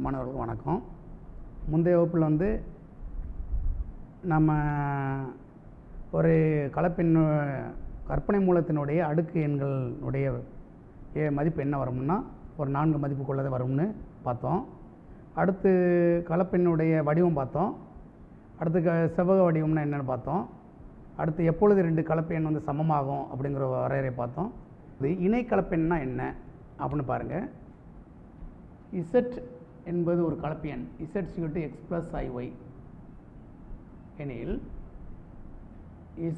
மாணவர்களுக்கு வணக்கம். முந்தைய வகுப்பில் வந்து நம்ம ஒரு கலப்பின் கற்பனை மூலத்தினுடைய அடுக்கு எண்களுடைய மதிப்பு என்ன வரும்னா ஒரு 4 மதிப்புக்குள்ளது வரும்னு பார்த்தோம். அடுத்து கலப்பினுடைய வடிவம் பார்த்தோம். அடுத்து செவ்வக வடிவம்னா என்னென்னு பார்த்தோம். அடுத்து எப்பொழுது 2 கலப்பு எண் வந்து சமமாகும் அப்படிங்கிற வரையறை பார்த்தோம். இது இணை கலப்பெண்ணா என்ன அப்படின்னு பாருங்கள். Z என்பது ஒரு கலப்பு எண். Z = x + iy எனில்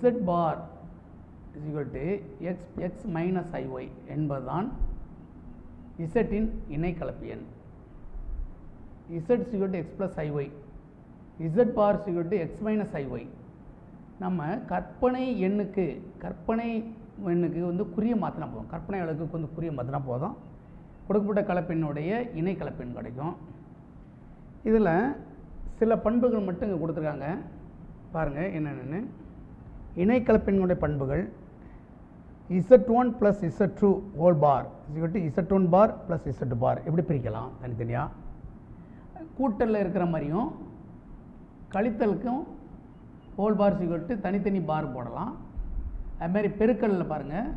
Z பார் x - iy என்பதுதான் Z இன் இணை கலப்பு எண். Z = x + iy, Z bar = x - iy. நம்ம கற்பனை எண்ணுக்கு வந்து குறிய மாற்றினா போதும். கற்பனை அளவுக்கு வந்து குறிய மாற்றினா போதும், கொடுக்கப்பட்ட கலப்பெண்ணுடைய இணை கலப்பெண் கிடைக்கும். இதில் சில பண்புகள் மட்டும் இங்கே கொடுத்துருக்காங்க, பாருங்கள் என்னென்னு. இணை கலப்பெண்ணுடைய பண்புகள் Z1 + Z2 whole bar Z1 பார் + Z2 பார் எப்படி பிரிக்கலாம் தனித்தனியாக. கூட்டலில் இருக்கிற மாதிரியும் கழித்தலுக்கும் ஹோல் பார் தனித்தனி பார் போடலாம். அதுமாதிரி பெருக்கல்ல பாருங்கள்,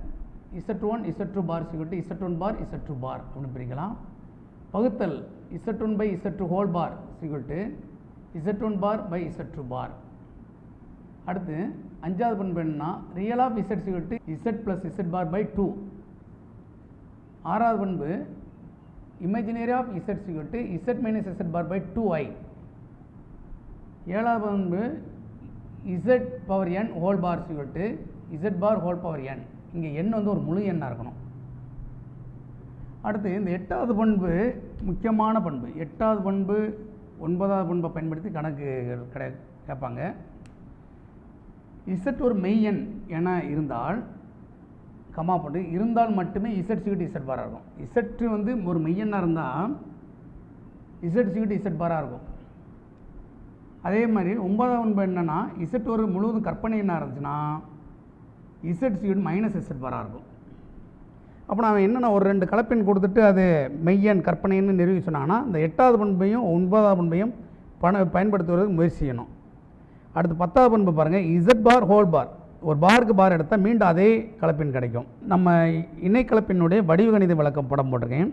Z1 Z2 பார் Z1 பார் Z2 பார் அப்படின்னு பிரிக்கலாம். பகுத்தல் Z1/Z2 whole bar Z1 bar Z2 bar. அடுத்து 5வது பண்பு என்னன்னா real of Z Z + Z bar 2. 6வது பண்பு imaginary of Z Z - Z bar 2i. 7வது பண்பு Z⁴n whole bar Z bar whole power n. இங்கே எண் வந்து ஒரு முழு எண்ணாக இருக்கணும். அடுத்து இந்த 8வது பண்பு முக்கியமான பண்பு. 8வது பண்பு 9வது பண்பை பயன்படுத்தி கணக்கு கேட்பாங்க. Z ஒரு மெய் எண் என இருந்தால் கமா போட்டு இருந்தால் மட்டுமே Z Z பாராக இருக்கும். Z வந்து ஒரு மெய்யெண்ணாக இருந்தால் Z Z பாராக இருக்கும். அதே மாதிரி 9வது பண்பு என்னென்னா Z ஒரு முழுவதும் கற்பனை எண்ணாக இருந்துச்சுன்னா Z Z பாராக இருக்கும். அப்போ நான் என்னென்னா ஒரு 2 கலப்பெண் கொடுத்துட்டு அது மெய்யன் கற்பனைன்னு நிறுவி சொன்னாங்கன்னா இந்த 8வது பண்பையும் 9வது பண்பையும் பயன்படுத்துவதற்கு முயற்சி செய்யணும். அடுத்து 10வது பண்பு பாருங்கள், Z பார் ஹோல் பார். ஒரு பாருக்கு பார் எடுத்தால் மீண்டும் அதே கலப்பெண் கிடைக்கும். நம்ம இணை கலப்பெண்ணுடைய வடிவகணித விளக்கம் படம் போட்டிருக்கேன்.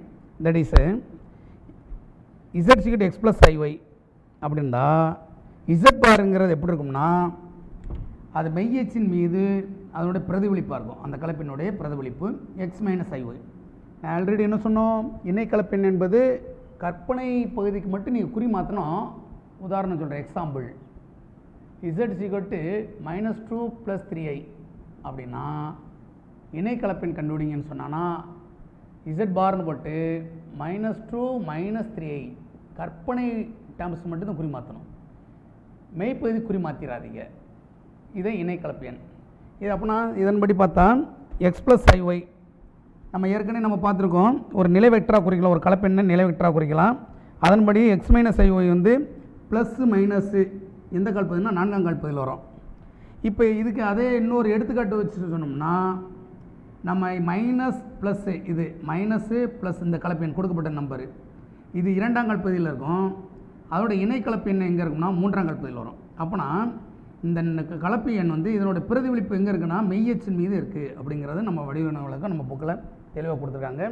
That is Z = x + iy அப்படின்னா Z பாருங்கிறது எப்படி இருக்கும்னா அது மெய்யச்சின் மீது அதனுடைய பிரதிபலிப்பாக இருக்கும். அந்த கலப்பெண்ணுடைய பிரதிபலிப்பு x - iy. ஆல்ரெடி என்ன சொன்னோம், இணை கலப்பெண் என்பது கற்பனை பகுதிக்கு மட்டும் நீங்கள் குறி மாற்றணும். உதாரணம் சொல்கிறேன், எக்ஸாம்பிள் Z -2 + 3i அப்படின்னா இணை கலப்பெண் கண்டுபிடிங்கன்னு சொன்னான்னா Z பார்னு போட்டு -2 - 3i கற்பனை டேர்ம்ஸ் மட்டும்தான் குறி மாற்றணும். மெய்ப்பகுதி குறி மாற்றிடாதீங்க. இதை இணை கலப்பு எண். இது அப்படின்னா இதன்படி பார்த்தா x + iy நம்ம ஏற்கனவே நம்ம பார்த்துருக்கோம். ஒரு நிலை வெக்டராக குறிக்கலாம், ஒரு கலப்பெண்ணை நிலை வெக்டராக குறிக்கலாம். அதன்படி x - iy வந்து ப்ளஸ் மைனஸு எந்த கால்பகுதினா 4ஆம் கால்பகுதியில் வரும். இப்போ இதுக்கு அதே இன்னொரு எடுத்துக்காட்டு வச்சு சொன்னோம்னா நம்ம மைனஸ் ப்ளஸ்ஸு, இது மைனஸு ப்ளஸ் இந்த கலப்பு எண் கொடுக்கப்பட்ட நம்பரு இது 2ஆம் கால்பகுதியில் இருக்கும். அதோட இணை கலப்பு எண் எங்கே இருக்குன்னா 3ஆம் கால்பகுதியில் வரும். அப்போனா இந்த கலப்பு எண் வந்து இதனோட பிரதிபலிப்பு எங்கே இருக்குன்னா மெய்யச்சின் மீது இருக்குது அப்படிங்கிறது நம்ம வடிவங்களுக்கு நம்ம புக்கில் தெளிவாக கொடுத்துருக்காங்க.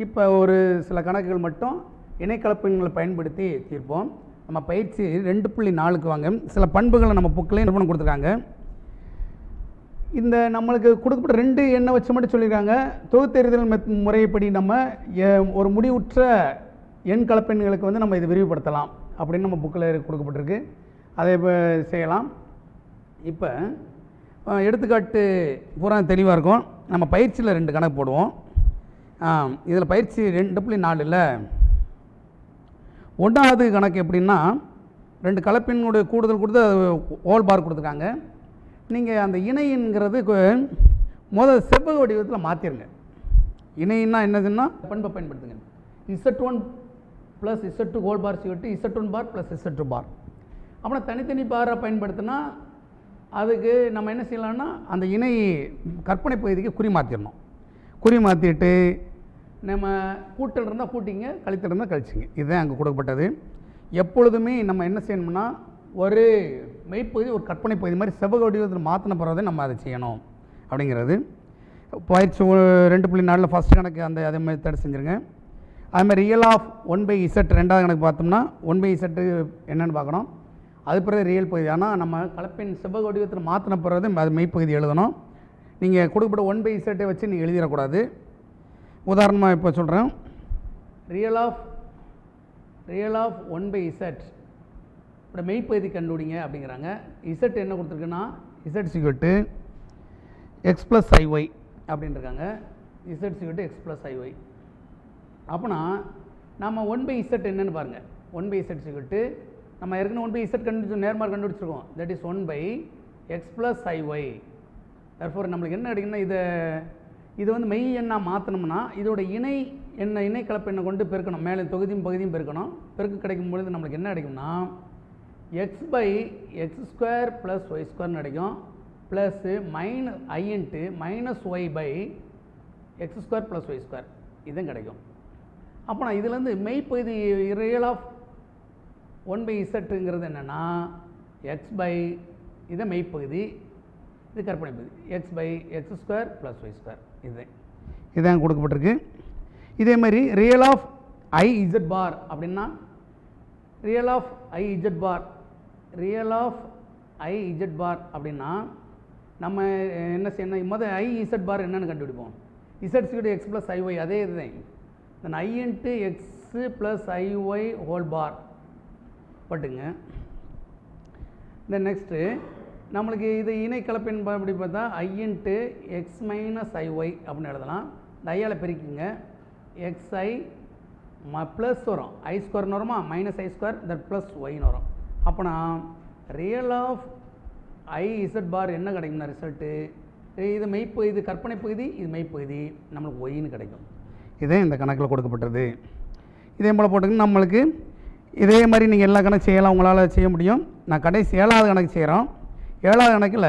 இப்போ ஒரு சில கணக்குகள் மட்டும் இணை கலப்பு எண்களை பயன்படுத்தி தீர்ப்போம். நம்ம பயிற்சி 2.4க்கு வாங்க. சில பண்புகளை நம்ம புக்கில் நிறுவனம் கொடுத்துருக்காங்க. இந்த நம்மளுக்கு கொடுக்கப்பட்ட 2 எண்ணை வச்சு மட்டும் சொல்லியிருக்காங்க. தொகுத்தெறிதல் முறைப்படி நம்ம ஒரு முடிவுற்ற எண் கலப்பெண்களுக்கு வந்து நம்ம இதை விரிவுபடுத்தலாம் அப்படின்னு நம்ம புக்கில் கொடுக்கப்பட்டிருக்கு. அதை இப்போ செய்யலாம். இப்போ எடுத்துக்காட்டு பூரா தெளிவாக இருக்கும். நம்ம பயிற்சியில் 2 கணக்கு போடுவோம். இதில் பயிற்சி 2.4ல் 1வது கணக்கு எப்படின்னா 2 கலப்பெண்ணுடைய கூடுதல் கொடுத்து அது ஹோல் பார் கொடுத்துருக்காங்க. நீங்கள் அந்த இணைங்கிறது முதல் செவ்வக வடிவத்தில் மாற்றிடுங்க. இணைன்னா என்னதுன்னா பண்பை பயன்படுத்துங்க. Z1 + Z2 whole bar Z1 பார் + Z2 பார். அப்புறம் தனித்தனி பாரை பயன்படுத்தினா அதுக்கு நம்ம என்ன செய்யலாம்னா அந்த இணை கற்பனை பகுதிக்கு குறி மாற்றிடணும். குறி மாற்றிட்டு நம்ம கூட்டல் இருந்தால் கூட்டிங்க, கழித்தல் இருந்தால் கழிச்சிங்க. இதுதான் அங்கே கொடுக்கப்பட்டது. எப்பொழுதுமே நம்ம என்ன செய்யணும்னா ஒரு மெய்ப்பகுதி ஒரு கற்பனை பகுதி மாதிரி செவ்வக வடிவத்தில் மாற்றின பிறகு நம்ம அதை செய்யணும் அப்படிங்கிறது. பயிற்சி 2.4 ஃபஸ்ட் கணக்கு அதே மாதிரி தடை செஞ்சுருங்க. அதுமாதிரி ரியல் ஆஃப் 1/z ரெண்டாவது கணக்கு பார்த்தோம்னா 1/z என்னென்னு பார்க்கணும். அது பிறகு ரியல் பகுதி. ஆனால் நம்ம கலப்பின் செவ்வக வடிவத்தில் மாற்றின பிறகு அது மெய்ப்பகுதி எழுதணும். நீங்கள் கொடுக்கப்பட்ட 1/z வச்சு நீங்கள் எழுதிடக்கூடாது. உதாரணமாக இப்போ சொல்கிறேன். ரியல் ஆஃப் 1/z இப்போ மெய்ப்பகுதி கண்டுபிடிங்க அப்படிங்கிறாங்க. z என்ன கொடுத்துருக்குன்னா z = x + iy அப்படின்னு இருக்காங்க. z = x + iy. அப்போனா நம்ம 1/z என்னென்னு பாருங்கள். 1/z நம்ம ஏற்கனவே 1/z கண்டுபிடிச்சோம், நேர்மாறு கண்டுபிடிச்சிருக்கோம். That is 1/x + iy. Therefore நம்மளுக்கு என்ன கிடைக்குன்னா இது வந்து மெய் எண்ணாக மாற்றினோம்னா இதோட இணை கலப்பு எண்ணை கொண்டு பெருக்கணும். மேலே தொகுதியும் பகுதியும் பெருக்கணும். பெருக்கு கிடைக்கும் பொழுது நம்மளுக்கு என்ன கிடைக்கும்னா x/x² + y² கிடைக்கும். Plus -y/-y² + y². இதுதான் கிடைக்கும். அப்போ நான் இதுலேருந்து மெய்ப்பகுதி ரியல் ஆஃப் 1/zங்கிறது என்னென்னா இதை மெய்ப்பகுதி, இது கற்பனை பகுதி. x/x² + y². இதுதான் கொடுக்கப்பட்டிருக்கு. இதே மாதிரி ரியல் ஆஃப் iz பார் அப்படின்னா ரியல் ஆஃப் iz பார் அப்படின்னா நம்ம என்ன செய்யணும், முதல் iz பார் என்னென்னு கண்டுபிடிப்போம். z = x + iy. அதே இதுதான் i×x + iy ஹோல் பார் பட்டுங்க. இந்த நெக்ஸ்ட்டு நம்மளுக்கு இது இணை கலப்பின் அப்படி பார்த்தா i×x - iy அப்படின்னு எழுதலாம். இந்த ஐயால் பெருக்கிங்க. xi ப்ளஸ் வரும், i² வருமா, -i² தட் ப்ளஸ் ஒய்னு வரும். அப்போனா ரியல் ஆஃப் iz பார் என்ன கிடைக்கும்னா ரிசல்ட்டு இது மெய்ப்பகுதி, இது கற்பனை பகுதி, இது மெய்ப்பகுதி, நம்மளுக்கு ஒய்னு கிடைக்கும். இதே இந்த கணக்கில் கொடுக்கப்பட்டது. இதே போல் போட்டுங்க. நம்மளுக்கு இதே மாதிரி நீங்கள் எல்லா கணக்கு செய்யலாம், உங்களால் செய்ய முடியும். நான் கடைசி 7வது கணக்கு செய்கிறோம். 7வது கணக்கில்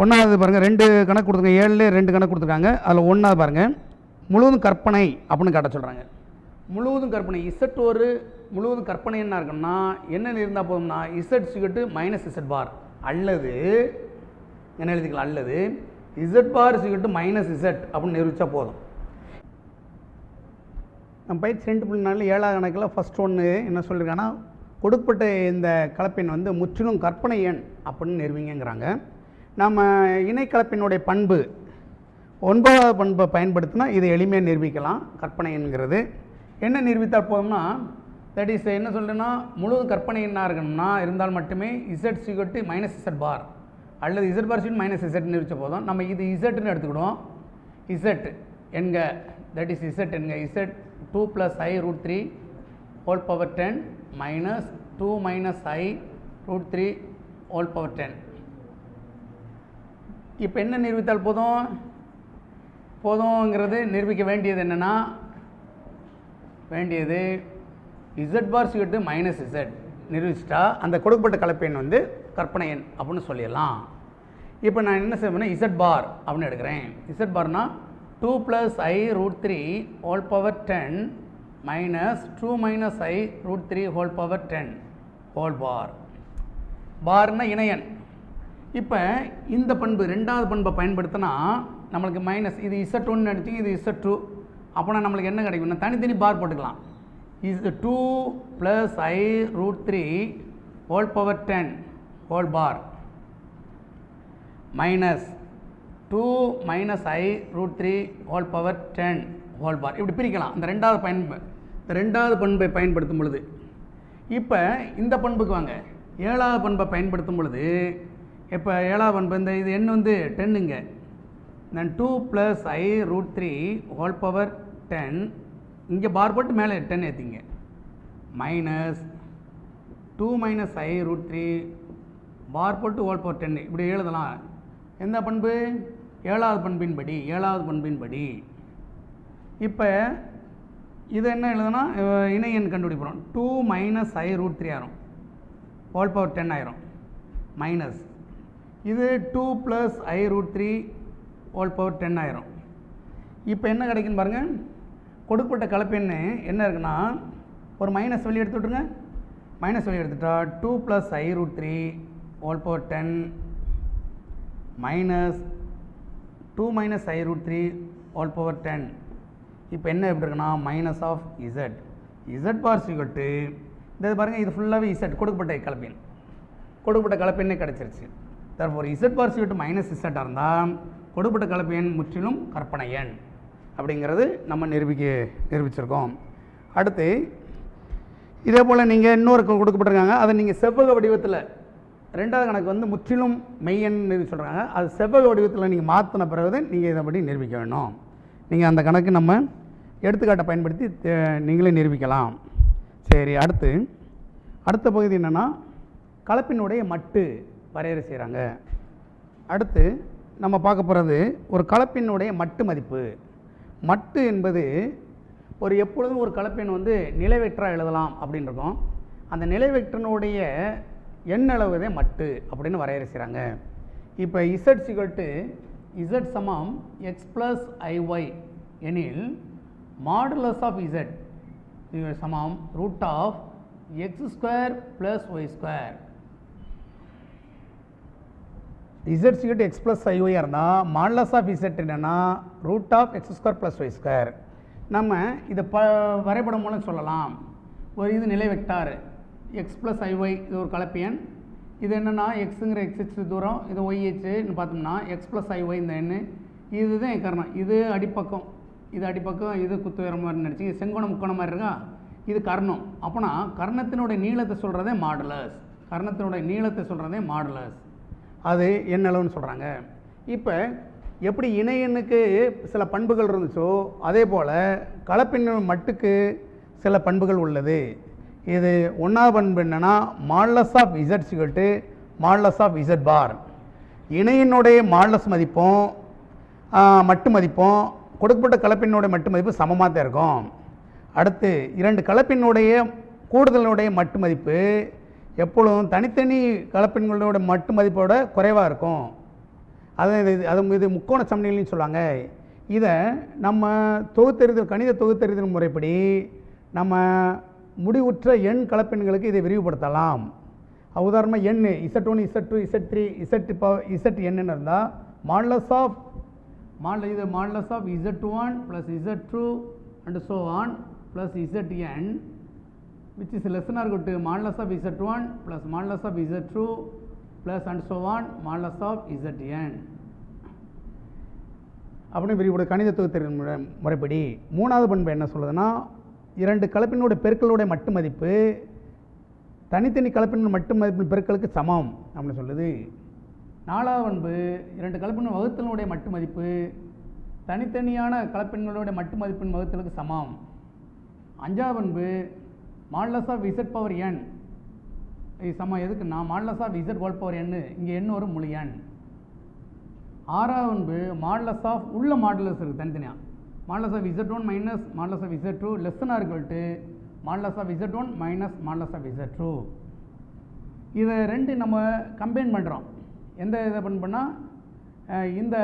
1வது பாருங்கள், 2 கணக்கு கொடுத்துருங்க. 7ல் 2 கணக்கு கொடுத்துருக்காங்க. அதில் 1வது பாருங்கள், முழுவதும் கற்பனை அப்படின்னு காட்ட சொல்கிறாங்க. முழுவதும் கற்பனை z ஒரு முழுவதும் கற்பனை என்ன இருக்குன்னா என்ன இருந்தால் போதும்னா z = -z பார் அல்லது என்ன எழுதிக்கலாம், அல்லது z பார் = -z அப்படின்னு நிரூபித்தா போதும். நம்ம பயிற்சி 2.4 7வது கணக்கில் ஃபஸ்ட் ஒன்று என்ன சொல்லியிருக்காங்கன்னா கொடுக்கப்பட்ட இந்த கலப்பின் வந்து முற்றிலும் கற்பனை எண் அப்படின்னு நிறுவிங்கிறாங்க. நம்ம இணை கலப்பினுடைய பண்பு 9வது பண்பை பயன்படுத்தினா இதை எளிமையாக நிரூபிக்கலாம். கற்பனை என்கிறது என்ன நிரூபித்தால் போதும்னா தட் இஸ் என்ன சொல்கிறேன்னா முழுவதும் கற்பனை எண்ணாக இருக்கணும்னா இருந்தால் மட்டுமே z = -z பார் அல்லது z பார் = -z நிரூபித்த போதும். நம்ம இது zன்னு எடுத்துக்கிடுவோம். z என்க தட் இஸ் z என்க z 2 + i√3 whole power 10 minus 2 minus i√3 whole power 10. இப்போ என்ன நிரூபித்தால் போதுங்கிறது நிரூபிக்க வேண்டியது என்னென்னா z பார் = -z நிரூபிச்சிட்டா அந்த கொடுக்கப்பட்ட கலப்பெண் வந்து கற்பனை எண் அப்படின்னு சொல்லிடலாம். இப்போ நான் என்ன செய்வேன்னா z பார் அப்படின்னு எடுக்கிறேன். z பார்னா 2 + i√3 whole power 10 minus 2 minus i√3 whole power 10 whole bar. பார்னா இணையன். இப்போ இந்த பண்பு 2வது பண்பை பயன்படுத்தினா நம்மளுக்கு மைனஸ் இது z1 எடுத்து இது z2. அப்போனா நம்மளுக்கு என்ன கிடைக்கும்னா தனித்தனி பார் போட்டுக்கலாம். is 2 + i√3 whole power 10 whole bar minus 2 minus i√3 whole power 10 whole bar. இப்படி பிரிக்கலாம். இந்த 2வது பண்பை பயன்படுத்தும் பொழுது இப்போ இந்த பண்புக்கு வாங்க. 7வது பண்பை பயன்படுத்தும் பொழுது இப்போ 7வது பண்பு இந்த இது எண் வந்து 10ங்க. தென் 2 + i√3 ஹோல் பவர் 10 இங்கே பார் போட்டு மேலே 10 ஏற்றிங்க மைனஸ் 2 minus i√3 பார் போட்டு ஹோல் பவர் 10 இப்படி எழுதலாம். எந்த பண்பு? 7வது பண்பின்படி. இப்போ இது என்ன எழுதுனா இணை எண் கண்டுபிடிப்போம். 2 minus i√3 ஆயிரும் ஹோல் பவர் 10 ஆயிரும் மைனஸ் இது 2 + i√3 ஹோல் பவர் 10 ஆயிரும். இப்போ என்ன கிடைக்குன்னு பாருங்கள், கொடுக்கப்பட்ட கலப்பெண்ணு என்ன இருக்குன்னா ஒரு மைனஸ் வெளியே எடுத்து விட்ருங்க. மைனஸ் வெளியே எடுத்துட்டா 2 + i√3 whole power 10 minus 2 - i√3 whole power 10. இப்போ என்ன எப்படி இருக்குன்னா மைனஸ் ஆஃப் இசட். இசட் பார் சிகட்டு இந்த பாருங்கள், இது ஃபுல்லாகவே இசட் கொடுக்கப்பட்ட கலப்பெண், கொடுக்கப்பட்ட கலப்பெண்ணே கிடச்சிருச்சு. தற்போது இசட் பார் சிகட்டு மைனஸ் இசட்டாக இருந்தால் கொடுக்கப்பட்ட கலப்பெண் முற்றிலும் கற்பனை எண் அப்படிங்கிறது நம்ம நிரூபிச்சிருக்கோம். அடுத்து இதே போல் நீங்கள் இன்னொரு கொடுக்கப்பட்டிருக்காங்க, அதை நீங்கள் செவ்வக வடிவத்தில் ரெண்டாவது கணக்கு வந்து முற்றிலும் மெய்யன்னு சொல்கிறாங்க. அது செவ்வக வடிவத்தில் நீங்கள் மாற்றின பிறகு நீங்கள் இதைப்படி நிரூபிக்க வேணும். நீங்கள் அந்த கணக்கு நம்ம எடுத்துக்காட்டை பயன்படுத்தி நீங்களே நிரூபிக்கலாம். சரி, அடுத்த பகுதி என்னென்னா கலப்பினுடைய மட்டு வரையறை செய்கிறாங்க. அடுத்து நம்ம பார்க்க போகிறது ஒரு கலப்பினுடைய மட்டு மதிப்பு. மட்டு என்பது ஒரு எப்பொழுதும் ஒரு கலப்பெண் வந்து நிலைவெற்றாக எழுதலாம் அப்படின்னு இருக்கும். அந்த நிலைவெற்றினுடைய எண்ணளவுதே மட்டு அப்படின்னு வரையறை செய்கிறாங்க. இப்போ இசட் சிகட்டு இசட் சமம் எக்ஸ் ப்ளஸ் ஐஒய் எனில் மாடுலஸ் ஆஃப் இசட் சமம் root of x² + y². Z சிகட்டு எக்ஸ் ப்ளஸ் ஐஒய் இருந்தால் மாடுலஸ் ஆஃப் இசட் என்னென்னா ரூட் ஆஃப் x² + y². நம்ம இதை வரைபடம் மூலம் சொல்லலாம். ஒரு இது நிலை வெக்டார் எக்ஸ் ப்ளஸ் ஐஒய், இது ஒரு கலப்பெண். இது என்னென்னா எக்ஸுங்கிற எக்ஸ்ஹெச் தூரம், இது ஒய்ஹெச்னு பார்த்தோம்னா எக்ஸ் ப்ளஸ் ஐஒய் இந்த எண்ணு, இதுதான் கர்ணம். இது அடிப்பக்கம், இது குத்து வேற மாதிரி நினச்சி செங்கோணம் முக்கோணம் மாதிரி இருக்கா, இது கர்ணம். அப்போனா கர்ணத்தினுடைய நீளத்தை சொல்கிறதே மாடுலஸ், அது எண்ணளவுன்னு சொல்கிறாங்க. இப்போ எப்படி இணை எண்ணுக்கு சில பண்புகள் இருந்துச்சோ அதே போல் கலப்பெண் மட்டுக்கு சில பண்புகள் உள்ளது. இது ஒன்றாவது பண்பு என்னென்னா மாடுலஸ் ஆஃப் இசட் சிகட்டு மாடுலஸ் ஆஃப் இசட் பார். இணையினுடைய மாடுலஸ் மதிப்பும் மட்டு மதிப்பும் கொடுக்கப்பட்ட கலப்பெண்ணுடைய மட்டு மதிப்பு சமமாக தான் இருக்கும். அடுத்து இரண்டு கலப்பெண்ணுடைய கூடுதலுடைய மட்டு மதிப்பு எப்பொழுதும் தனித்தனி கலப்பெண்களோட மட்டு மதிப்போட குறைவாக இருக்கும். இது முக்கோண சமநிலைன்னு சொல்லுவாங்க. இதை நம்ம கணித தொகுத்தறிதல் முறைப்படி நம்ம முடிவுற்ற எண் கலப்பெண்களுக்கு இதை விரிவுபடுத்தலாம். உதாரணமாக எண் Z1 Z2 Z3 Zn இருந்தால் modulus of Z1 + Z2 and so on plus Zn which is less than or equal to modulus of Z1 plus modulus of Z2 plus and so on modulus of Zn. அப்படின்னு விரிவுபட கணித தொகுத்தறிதல் முறைப்படி மூணாவது பண்பு என்ன சொல்லுதுன்னா இரண்டு கலப்பினுடைய பெருக்களுடைய மட்டு மதிப்பு தனித்தனி கலப்பின் மட்டு மதிப்பின் பெருக்களுக்கு சமம் அப்படின்னு சொல்லுது. நாலாவது பண்பு இரண்டு கலப்பின் வகுத்தலுடைய மட்டு மதிப்பு தனித்தனியான கலப்பெண்களுடைய மட்டு மதிப்பின் வகுத்தலுக்கு சமம். அஞ்சாவது பண்பு modulus of z power n இது சமம் எதுக்குன்னா modulus of z whole power n, இங்கே எண் ஒரு முழு எண். ஆறாவது பண்பு மாடுலஸ் ஆஃப் உள்ள மாடுலஸ் இருக்குது தனித்தனியாக modulus of Z1 minus modulus of Z2 less than or equal to modulus of Z1 minus modulus of Z2. இதை ரெண்டு நம்ம கம்பைன் பண்ணுறோம். எந்த இதை பண்ணால் இந்த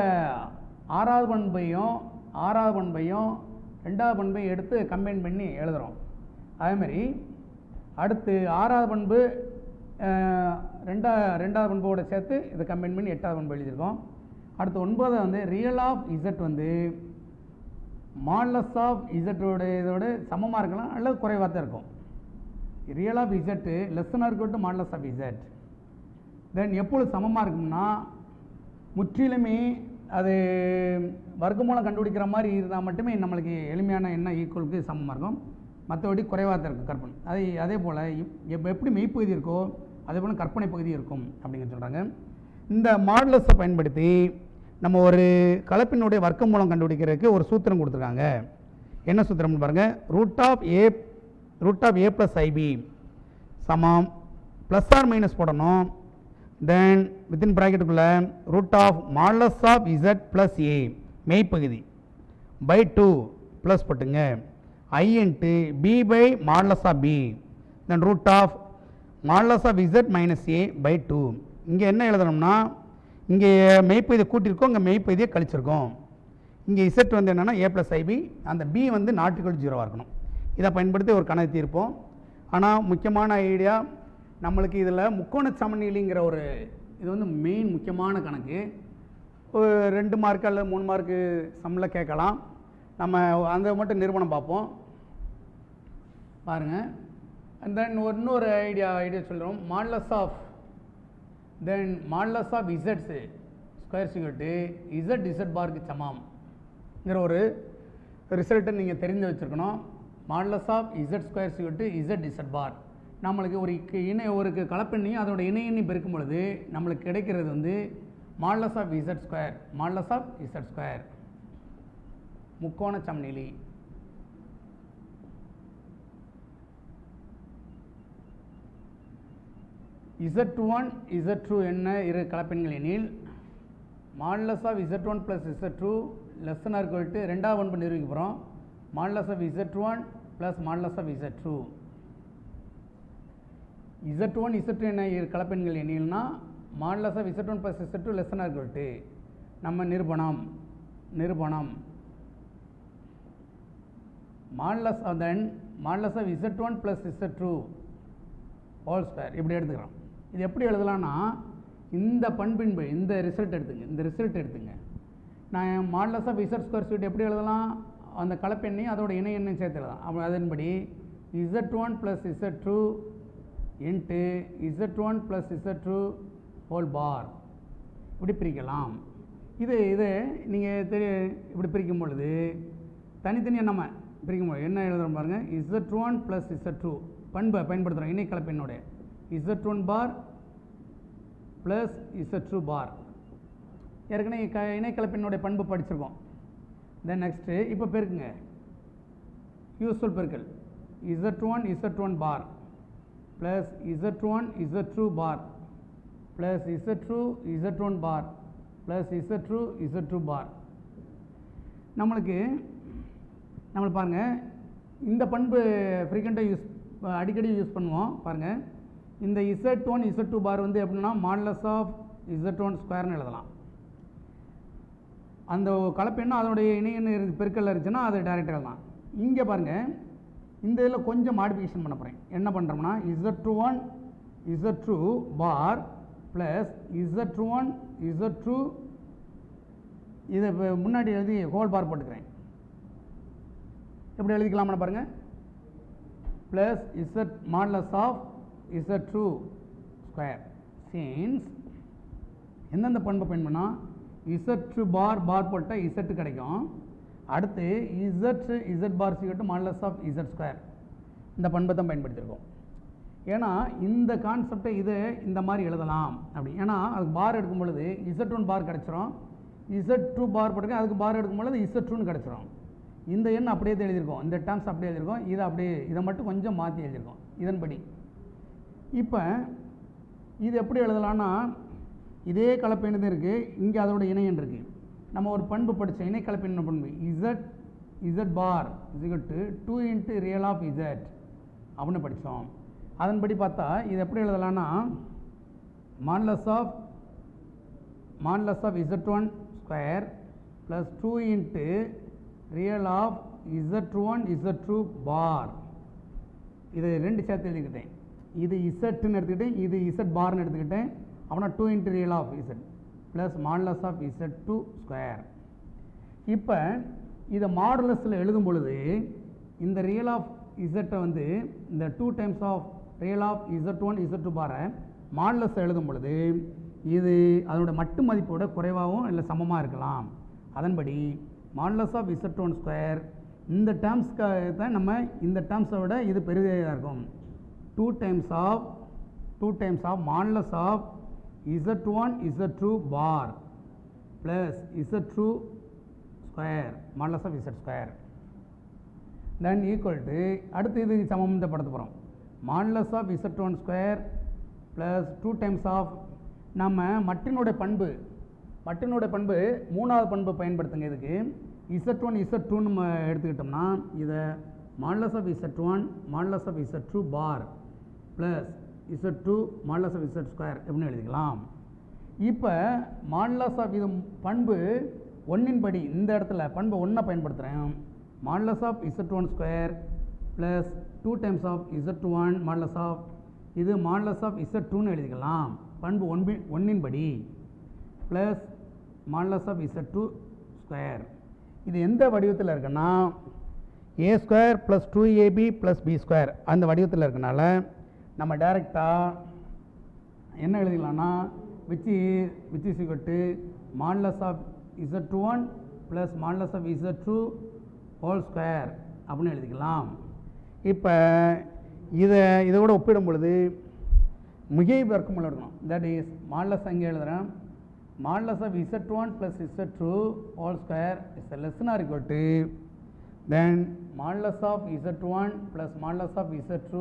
ஆறாவது பண்பையும் ரெண்டாவது பண்பையும் எடுத்து கம்பைன் பண்ணி எழுதுகிறோம். அதேமாதிரி அடுத்து ஆறாவது பண்பு ரெண்டாவது பண்போடு சேர்த்து இதை கம்பைன் பண்ணி எட்டாவது பண்பு எழுதியிருக்கோம். அடுத்து ஒன்பதாவது வந்து ரியல் ஆஃப் இசட் வந்து மாடுலஸ் ஆஃப் இசட்டோட இதோட சமமாக இருக்கலாம் அல்லது குறைவாக தான் இருக்கும். Real of z less than or equal to modulus of z. Then எப்பொழுது சமமாக இருக்கும்னா முற்றிலுமே அது வர்க்கமூலம் கண்டுபிடிக்கிற மாதிரி இருந்தால் மட்டுமே நம்மளுக்கு எளிமையான எண்ணெய் ஈக்குவலுக்கு சமமாக இருக்கும், மற்றபடி குறைவாக தான் இருக்கும் கற்பனை. அதே போல் எப்படி மெய்ப்பகுதி இருக்கோ அதே போல் கற்பனை பகுதி இருக்கும் அப்படிங்கிற சொல்கிறாங்க. இந்த மாடுலஸை பயன்படுத்தி நம்ம ஒரு கலப்பினுடைய வர்க்க மூலம் கண்டுபிடிக்கிறதுக்கு ஒரு சூத்திரம் கொடுத்துருக்காங்க. என்ன சூத்திரம்னு பாருங்கள். Root of a plus i b சமம் ப்ளஸ் ஆர் மைனஸ் போடணும். தென் வித்தின் ப்ராக்கெட்டுக்குள்ளே root of modulus of Z plus a மெய்ப்பகுதி பை 2 ப்ளஸ் போட்டுங்க I into b by modulus of b then root of modulus of z minus a by 2. இங்கே என்ன எழுதணும்னா இங்கே மெய்ப்பகுதியை கூட்டியிருக்கோம், இங்கே மெய்ப்பகுதியை கழிச்சிருக்கோம். இங்கே இசட் வந்து என்னென்னா ஏ ப்ளஸ் ஐபி, அந்த பி வந்து நாட் ஈக்குவல் டு 0 இருக்கணும். இதை பயன்படுத்தி ஒரு கணக்கு தீர்ப்போம். ஆனால் முக்கியமான ஐடியா நம்மளுக்கு இதில் முக்கோண சமநிலைங்கிற ஒரு இது வந்து மெயின் முக்கியமான கணக்கு. ஒரு 2 மார்க்கு அல்லது 3 மார்க்கு சம்மில் கேட்கலாம். நம்ம அந்த மட்டும் நிரூபணம் பார்ப்போம் பாருங்கள். அண்ட் தென் இன்னொரு ஐடியா சொல்கிறோம். மாடுலஸ் ஆஃப் இசட்ஸு ஸ்கொயர் சிக்வல் இசட் பாருக்கு சமம்ங்கிற ஒரு ரிசல்ட்டை நீங்கள் தெரிந்து வச்சுருக்கணும். Modulus of z square equal z bar நம்மளுக்கு ஒரு கலப்பெண்ணையும் அதோட இணையெண்ணி பெருக்கும் பொழுது நம்மளுக்கு கிடைக்கிறது வந்து மாடுலஸ் ஆஃப் இசட் ஸ்கொயர் முக்கோண சமநிலை. Z1 Z2 என்ன இரு கலப்பெண்கள் எனில் மாடுலஸ் ஆஃப் Z1 + Z2 ≤ ரெண்டாவது பண்பு நிரூபிக்க போகிறோம். Modulus of Z1 + modulus of Z2 Z1 Z2 என்ன இரு கலப்பெண்கள் எனில்னா மாடுலஸ் ஆஃப் Z1 + Z2 ≤ நம்ம நிரூபணம் modulus of Z1 + Z2 whole square இப்படி எடுத்துக்கிறோம். இது எப்படி எழுதலாம்னா இந்த பண்பின்பு இந்த ரிசல்ட் எடுத்துங்க. நான் மாடுலஸ் ஆஃப் இசட் ஸ்கொயர் சிக்வல் எப்படி எழுதலாம்? அந்த கலப்பெண்ணையும் அதோட இணை எண்ணையும் சேர்த்து எழுதலாம். அப்போ அதன்படி Z1 + Z2 into Z1 + Z2 whole bar இப்படி பிரிக்கலாம். இது நீங்கள் இப்படி பிரிக்கும் பொழுது தனித்தனியாக நம்ம பிரிக்கும்போது என்ன எழுதுகிறோம் பாருங்கள். Z1 + Z2 பண்பை பயன்படுத்துகிறோம். இணை கலப்பெண்ணோட Z1 பார் ப்ளஸ் Z2 பார் ஏற்கனவே இணை கலப்பெண்ணோட பண்பு படிச்சிருக்கோம். தென் நெக்ஸ்ட்டு இப்போ பெருக்குங்க, யூஸ்ஃபுல் பெருக்கல். Z1 bar plus Z2 bar plus Z1 bar plus Z2 bar. நம்மளுக்கு பாருங்கள் இந்த பண்பு ஃப்ரீக்வெண்ட்டாக அடிக்கடி யூஸ் பண்ணுவோம். பாருங்கள் இந்த Z1 Z2 பார் வந்து எப்படின்னா மாடுலஸ் ஆஃப் Z1 ஸ்கொயர்னு எழுதலாம். அந்த கலப்பெண்ணும் அதனுடைய இணையன்னு பெருக்கல் இருந்துச்சுன்னா அது டைரெக்டாக எழுதலாம். இங்கே பாருங்கள் இந்த இதில் கொஞ்சம் மாடிஃபிகேஷன் பண்ண போகிறேன். என்ன பண்ணுறோம்னா Z1 Z2 bar plus Z1 Z2 இதை முன்னாடி எழுதி ஹோல் பார் போட்டுக்கிறேன். எப்படி எழுதிக்கலாம்னு பாருங்கள். Plus modulus of Z2 square since எந்தெந்த பண்பை பயன்படுனா Z2 பார் போட்டால் Z கிடைக்கும். அடுத்து Z பார் சிக்கட்டு மாடுலஸ் ஆஃப் Z ஸ்கொயர் இந்த பண்பை தான் பயன்படுத்தியிருக்கோம். ஏன்னா இந்த கான்செப்டை இந்த மாதிரி எழுதலாம் அப்படி. ஏன்னா அதுக்கு பார் எடுக்கும் பொழுது Z1 பார் கிடச்சிரும், Z2 பார் போட்டுக்க அதுக்கு பார் எடுக்கும் பொழுது Z2ன்னு கிடச்சிரும். இந்த எண் அப்படியே எழுதியிருக்கோம், இந்த டேர்ம்ஸ் அப்படியே எழுதியிருக்கோம். இதை மட்டும் கொஞ்சம் மாற்றி எழுதியிருக்கோம் இதன்படி. இப்போ இது எப்படி எழுதலான்னா இதே கலப்பெண் தான் இருக்குது, இங்கே அதோட இணையன் இருக்குது. நம்ம ஒரு பண்பு படித்தோம், இணை கலப்பெண் பண்பு Z bar = 2 × real of Z அப்படின்னு படித்தோம். அதன்படி பார்த்தா இது எப்படி எழுதலான்னா modulus of Z1 square plus 2 × real of Z1 Z2 bar. இதை ரெண்டு சேர்த்து எழுதிக்கிட்டேன். இது இசட்னு எடுத்துக்கிட்டேன், இது இசட் பார்னு எடுத்துக்கிட்டேன். அப்படின்னா 2 × real of Z plus modulus of Z2 square. இப்போ இதை மாடுலஸில் எழுதும் பொழுது இந்த ரியல் ஆஃப் இசட்டை வந்து இந்த 2 times of real of Z1 Z2 பாரை மாடுலஸ் எழுதும் பொழுது இது அதோட மட்டு மதிப்போட குறைவாகவும் இல்லை சமமாக இருக்கலாம். அதன்படி மாடுலஸ் ஆஃப் Z1 ஸ்கொயர் இந்த டேர்ம்ஸ்க்கு தான் நம்ம இந்த டேர்ம்ஸை விட இது பெரிதாக இருக்கும். 2 times of modulus of Z1 Z2 bar plus Z2 square modulus of Z square then equal to அடுத்து இது சமப்படுத்த போகிறோம். Modulus of Z1 square plus 2 times of நம்ம மட்டினுடைய பண்பு மூணாவது பண்பு பயன்படுத்துங்க. இதுக்கு Z1 Z2 நம்ம எடுத்துக்கிட்டோம்னா இதை modulus of Z1 modulus of Z2 bar plus Z2 modulus of Z square எப்படின்னு எழுதிக்கலாம். இப்போ மாடுலஸ் ஆஃப் இது பண்பு ஒன்றின் படி இந்த இடத்துல பண்பு 1 பயன்படுத்துகிறேன். Modulus of Z1 square plus 2 times of Z1 modulus of இது மாடுலஸ் ஆஃப் Z2ன்னு எழுதிக்கலாம். பண்பு 1 படி plus modulus of Z2 square. இது எந்த வடிவத்தில் இருக்குன்னா a square plus 2ab plus b square அந்த வடிவத்தில் இருக்கனால நம்ம டைரெக்டாக என்ன எழுதிக்கலாம்னா which is equal to modulus of Z1 plus modulus of Z2 whole square அப்படின்னு எழுதிக்கலாம். இப்போ இதோட ஒப்பிடும் பொழுது மிகை வர்க்கமூலம் எடுக்கணும். தட் இஸ் மாடுலஸ் அங்கே எழுதுகிறேன். Modulus of Z1 plus Z2 whole square is less than or equal to then modulus of Z1 plus modulus of Z2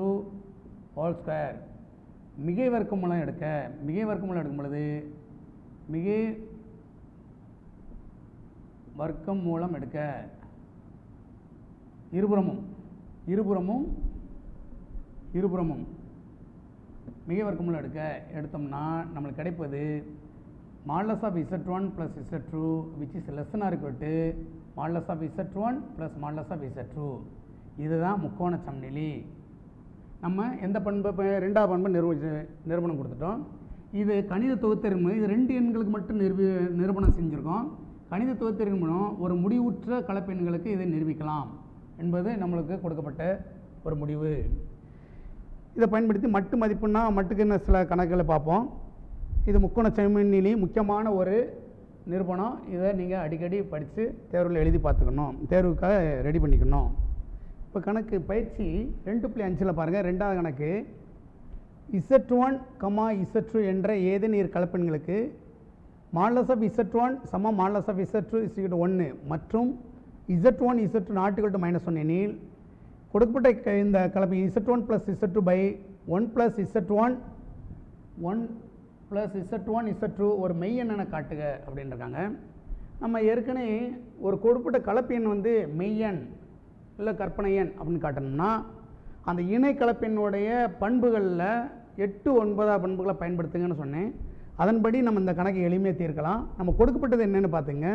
whole square. மிகை வர்க்கமூலம் எடுக்கும் பொழுது மிகை வர்க்கம் மூலம் எடுக்க இருபுறமும் மிகை வர்க்கமூலம் எடுத்தோம்னா நம்மளுக்கு கிடைப்பது modulus of Z1 plus Z2 which is less than or equal to modulus of Z1 plus modulus of Z2. இதுதான் முக்கோண சமநிலை. நம்ம எந்த பண்பு ரெண்டாவது பண்பு நிரூபணம் கொடுத்துட்டோம். இது கணித தொகுத்தறிமுறை. இது 2 எண்களுக்கு மட்டும் நிரூபணம் செஞ்சுருக்கோம். கணித தொகுத்தறிமுறை ஒரு முடிவுற்ற கலப்பெண்களுக்கு இதை நிரூபிக்கலாம் என்பது நம்மளுக்கு கொடுக்கப்பட்ட ஒரு முடிவு. இதை பயன்படுத்தி மட்டு மதிப்புன்னா மட்டுக்குன்னு சில கணக்குகளை பார்ப்போம். இது முக்கோண சமநிலை முக்கியமான ஒரு நிரூபணம். இதை நீங்கள் அடிக்கடி படித்து தேர்வில் எழுதி பார்த்துக்கணும், தேர்வுக்காக ரெடி பண்ணிக்கணும். இப்போ கணக்கு பயிற்சி 2.5 பாருங்கள். ரெண்டாவது கணக்கு Z1, Z2 என்ற ஏதேனும் கலப்பெண்களுக்கு மாடுலஸ் ஆஃப் Z1 சமம் மாடுலஸ் ஆஃப் Z2 1 மற்றும் Z1 Z2 not equal to -1 எனில் கொடுக்கப்பட்ட இந்த கலப்பை Z1 plus Z2 by 1 plus Z1 plus Z1 Z2 ஒரு மெய்யெண் என காட்டுக அப்படின்னு இருக்காங்க. நம்ம ஏற்கனவே ஒரு கொடுக்கப்பட்ட கலப்பெண் வந்து மெய்யெண் இல்லை கற்பனை எண் அப்படின்னு காட்டணும்னா அந்த இணை கலப்பெண்ணுடைய பண்புகளில் 8, 9 பண்புகளை பயன்படுத்துங்கன்னு சொன்னேன். அதன்படி நம்ம இந்த கணக்கை எளிமையாக தீர்க்கலாம். நம்ம கொடுக்கப்பட்டது என்னென்னு பார்த்துங்க.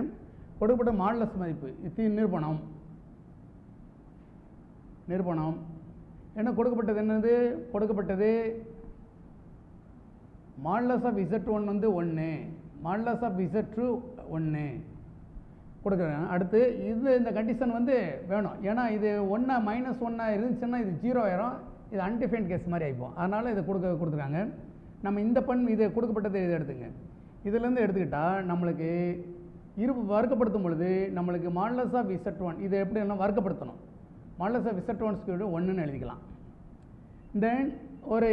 கொடுக்கப்பட்ட மாடுலஸ் மதிப்பு இது நிரூபணம் என்ன கொடுக்கப்பட்டது என்னது கொடுக்கப்பட்டது மாடுலஸ் ஆஃப் Z1 வந்து 1, மாடுலஸ் ஆஃப் Z2 1 கொடுக்குறேன். அடுத்து இந்த கண்டிஷன் வந்து வேணும். ஏன்னா இது -1 இருந்துச்சுன்னா இது 0 ஆயிரும். இது அன்டிஃபைன்ட் கேஸ் மாதிரி ஆகிப்போம். அதனால் இதை கொடுத்துருக்காங்க. நம்ம இந்த இது கொடுக்கப்பட்டது இதை எடுத்துங்க. இதிலேருந்து எடுத்துக்கிட்டால் நம்மளுக்கு வர்க்கப்படுத்தும் பொழுது நம்மளுக்கு மாடுலஸ் ஆஃப் Z1 இதை எப்படி எல்லாம் வர்க்கப்படுத்தணும். மாடுலஸ் ஆஃப் Z1 1ன்னு எழுதிக்கலாம். தென்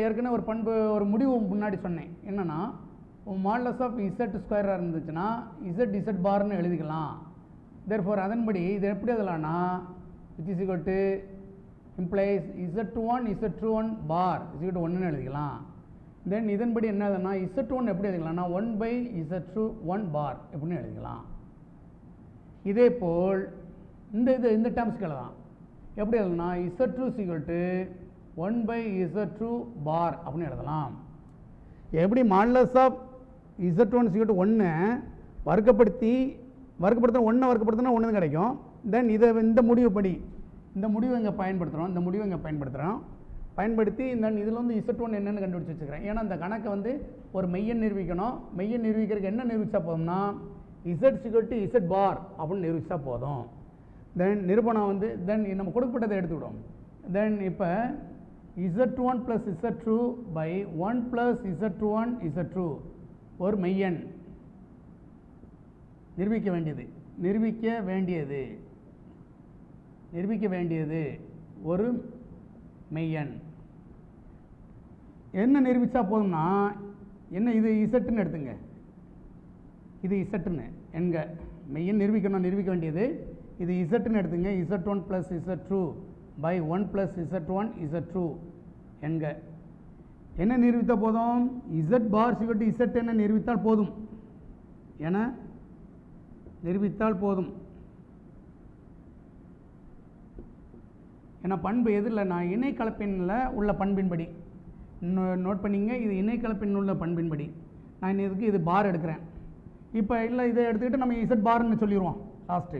ஏற்கனவே ஒரு பண்பு ஒரு முடிவு முன்னாடி சொன்னேன். என்னென்னா மாடுலஸ் ஆஃப் Z ஸ்கொயராக இருந்துச்சுன்னா Z பார்னு எழுதிக்கலாம். therefore அதன்படி இது எப்படி எழுதலாம்னா which is equal to implies Z1 Z21 bar is equal to 1ன்னு எழுதிக்கலாம். தென் இதன்படி என்ன எழுதுனா Z1 எப்படி எழுதிக்கலாம்னா 1/Z21 bar எப்படின்னு எழுதிக்கலாம். இதே போல் இந்த டேர்ம்ஸ்க்கு எழுதலாம். எப்படி எழுதணும்னா Z2 is equal to 1/Z2 bar அப்படின்னு எழுதலாம். எப்படி modulus of Z1 is equal to 1 வர்க்கப்படுத்தினா 1 வர்க்கப்படுத்தினா 1 கிடைக்கும். தென் இந்த முடிவுப்படி இந்த முடிவை இங்கே பயன்படுத்துகிறோம். பயன்படுத்தி இதில் வந்து Z1 என்னென்னு கண்டுபிடிச்சி வச்சுக்கிறேன். ஏன்னா இந்த கணக்கை வந்து ஒரு மெய்யன் நிரூபிக்கணும். மெய்யன் நிரூபிக்கிறதுக்கு என்ன நிரூபித்தா போதும்னா Z equal to Z bar அப்படின்னு நிரூபித்தா போதும். தென் நிரூபணம் வந்து நம்ம கொடுக்கப்பட்டதை எடுத்துக்கிடும். தென் இப்போ Z1 plus Z2 by 1 plus Z1 Z2 ஒரு மெய்யன் நிரூபிக்க வேண்டியது ஒரு மெய்யன். என்ன நிரூபித்தா போதும்னா என்ன இது இசட்டுன்னு எடுத்துங்க. இது இசட்டுன்னு என்க மெய்யன் நிரூபிக்க வேண்டியது இது இசட்டுன்னு எடுத்துங்க. Z1 plus Z2 by 1 plus Z1 Z2 என்க என்ன நிரூபித்தால் போதும் Z bar சிவட்டு Z என்ன நிரூபித்தால் போதும். ஏன்னா பண்பு எதில் நான் இணை கலப்பெண்ணில் உள்ள பண்பின்படி நோட் பண்ணிங்க. இது இணை கலப்பெண் உள்ள பண்பின்படி நான் இதுக்கு இது பார் எடுக்கிறேன். இப்போ இல்லை இதை எடுத்துக்கிட்டு நம்ம இசட் பார்னு சொல்லிடுவோம் லாஸ்ட்டு.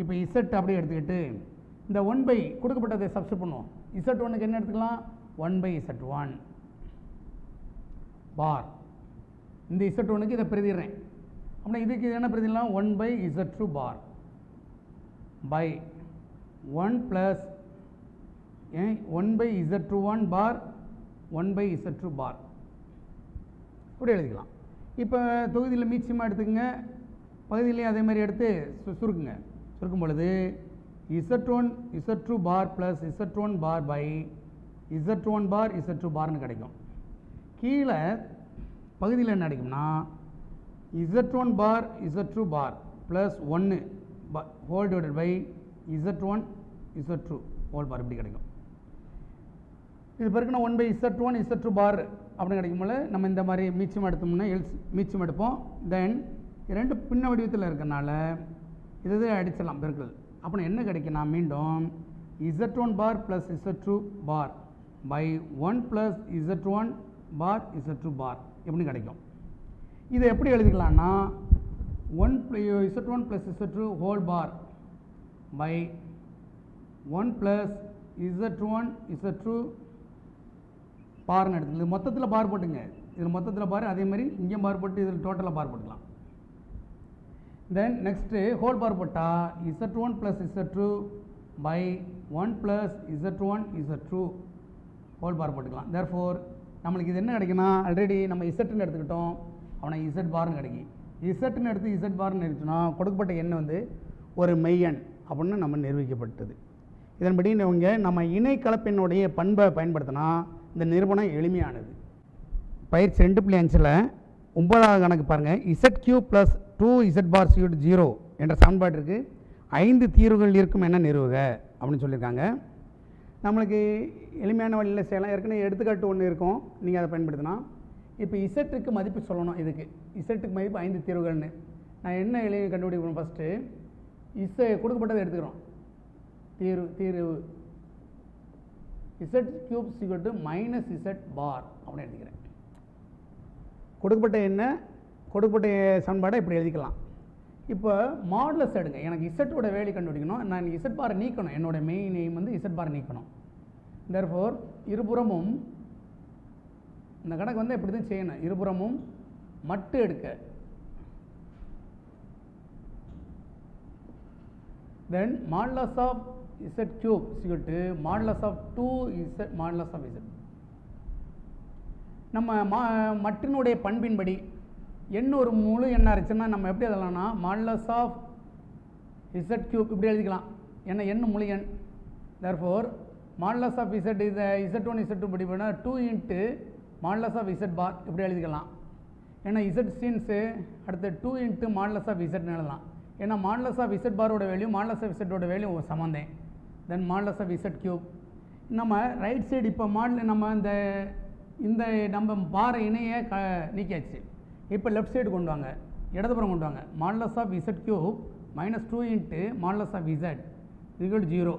இப்போ இசட் அப்படியே எடுத்துக்கிட்டு இந்த 1 கொடுக்கப்பட்டதை சப்ஸ்டிட் பண்ணுவோம். இசட் ஒன்றுக்கு என்ன எடுத்துக்கலாம், 1/z1 பார். இந்த இசட் ஒன்றுக்கு இதை பிரதிடுறேன். அப்படின்னா இதுக்கு என்ன பிரதிடலாம், 1/z2 bar by 1 + 1/z21 bar 1/z2 பார் இப்படி எழுதிக்கலாம். இப்போ தொகுதியில் மீச்சமாக எடுத்துக்கங்க, பகுதியிலையும் அதே மாதிரி எடுத்து சுருக்குங்க. சுருக்கும் பொழுது z1 z2 bar plus z1 bar by z1 bar z2 பார்னு கிடைக்கும். கீழே பகுதியில் என்ன கிடைக்கும்னா z1 bar z2 bar plus 1 whole divided by z1 z2 whole bar இப்படி கிடைக்கும். இது பிறகுனா 1/z1 z2 பார் அப்படின்னு கிடைக்கும்போது நம்ம இந்த மாதிரி மீச்சம் எடுத்தோம்னா மீச்சம் எடுப்போம். தென் இரண்டு பின்ன வடிவத்தில் இருக்கிறனால இது அடிச்சிடலாம் பெருக்கல். அப்புறம் என்ன கிடைக்குன்னா மீண்டும் z1 bar plus z2 bar by 1 plus z1 bar z2 bar எப்படி கிடைக்கும். இதை எப்படி எழுதிக்கலாம்னா 1 z1 plus z2 whole bar by 1 plus z1 z2 பார்னு எடுத்துக்கலாம். இது மொத்தத்தில் பார் போட்டுங்க, இதில் மொத்தத்தில் பார், அதே மாதிரி இங்கேயும் பார் போட்டு இதில் டோட்டலாக பார் போட்டுக்கலாம். தென் நெக்ஸ்ட்டு ஹோல் பார் போட்டால் z1 plus z2 by 1 plus z1 z2 whole bar போட்டுக்கலாம். தேர்ஃபோர் நம்மளுக்கு இது என்ன கிடைக்குன்னா, ஆல்ரெடி நம்ம இசட்னு எடுத்துக்கிட்டோம், அவனை இசட் பார்னு கிடைக்கும். இசட்னு எடுத்து இசட் பார்னு எடுத்துனா கொடுக்கப்பட்ட எண் வந்து ஒரு மெய்யெண் அப்படின்னு நம்ம நிரூபிக்கப்பட்டது. இதன்படி நம்ம இணை கலப்பெண்ணுடைய பண்பை பயன்படுத்தினா இந்த நிரூபணம் எளிமையானது. பயிற்சி 2.5 9வது கணக்கு பாருங்கள். z³ ப்ளஸ் 2z பார் = 0 என்ற சமன்பாட்டிற்கு 5 தீர்வுகள் இருக்கும் என நிறுவுக அப்படின்னு சொல்லியிருக்காங்க. நம்மளுக்கு எளிமையான வழியில் செய்யலாம். ஏற்கனவே எடுத்துக்காட்டு ஒன்று இருக்கும், நீங்கள் அதை பயன்படுத்தினா. இப்போ இசட்டுக்கு மதிப்பு சொல்லணும். இதுக்கு இசட்டுக்கு மதிப்பு 5 தீர்வுகள்னு நான் என்ன எளிமையை கண்டுபிடிக்கணும். ஃபஸ்ட்டு கொடுக்கப்பட்டதை எடுத்துக்கிறோம். தீர்வு z³ - z பார் அப்படின்னு எடுத்துக்கிறேன். கொடுக்கப்பட்ட என்ன கொடுக்கப்பட்ட சமன்பாடை இப்படி எழுதிக்கலாம். இப்போ மாடுலஸ் எடுங்க. எனக்கு இசட்டோட வேல்யூ கண்டுபிடிக்கணும். நான் இசட் பாரை நீக்கணும். என்னோட மெயின் எய்ம் வந்து இசட் பாரை நீக்கணும். தேர்ஃபோர் இருபுறமும் இந்த கணக்கு வந்து இப்படி தான் செய்யணும். இருபுறமும் மட்டு எடுக்க, then modulus of z³ modulus of 2z modulus of z. நம்ம மட்டினுடைய பண்பின்படி எண் ஒரு முழு எண்ணாக இருந்துச்சுன்னா நம்ம எப்படி எழுதலாம்னா மாடுலஸ் ஆஃப் z³ இப்படி எழுதிக்கலாம். ஏன்னா எண் முழு எண். தேர்ஃபோர் மாடுலஸ் ஆஃப் z இதை z1 z2 படி பண்ணால் 2 இன்ட்டு மாடுலஸ் ஆஃப் z பார் இப்படி எழுதிக்கலாம். ஏன்னா z சீன்ஸு அடுத்து 2 இன்ட்டு மாடுலஸ் ஆஃப் zன்னு எழுதலாம். ஏன்னா மாடுலஸ் ஆஃப் z பாரோட வேல்யூ மாடுலஸ் ஆஃப் zோட வேல்யூ சமந்தேன். தென் மாடுலஸ் ஆஃப் z³ நம்ம ரைட் சைடு இப்போ நம்ம இந்த நம்ம பாரை இணையை நீக்கியாச்சு. இப்போ லெஃப்ட் சைடு கொண்டு வாங்க, இடதுபுறம் கொண்டு வாங்க. Modulus of z³ -2 into modulus of z = 0.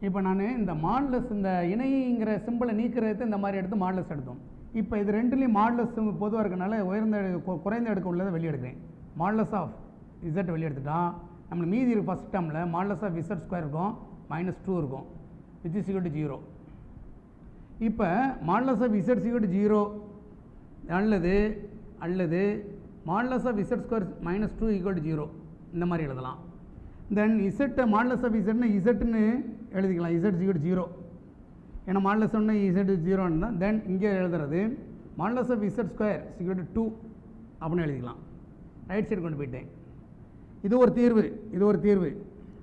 இப்போ நான் இந்த மாடுலஸ் இந்த இணைங்கிற சிம்பிளை நீக்கிறதுக்கு இந்த மாதிரி எடுத்து மாடுலஸ் எடுத்தோம். இப்போ இது ரெண்டுலேயும் மாடுலஸ் பொதுவாக இருக்கனால குறைந்த எடுக்க உள்ளதை வெளியே எடுக்கிறேன். மாடுலஸ் ஆஃப் z வெளியே எடுத்துட்டா நம்மளுக்கு மீதி இருக்குது. ஃபஸ்ட் டேர்மில் மாடுலஸ் ஆஃப் z² இருக்கும், -2 இருக்கும், which is equal to 0. இப்போ மாடுலஸ் ஆஃப் z = 0 அல்லது மாடுலஸ் ஆஃப் z² -2 = 0 இந்த மாதிரி எழுதலாம். தென் z மாடுலஸ் ஆஃப் zன்னு zன்னு எழுதிக்கலாம். z = 0 ஏன்னா மாடுலஸ் ஒன்று z 0ன்னு தான். தென் இங்கே எழுதுறது மாடுலஸ் ஆஃப் z² = 2 அப்படின்னு எழுதிக்கலாம். ரைட் சைடு கொண்டு போயிட்டேன். இது ஒரு தீர்வு.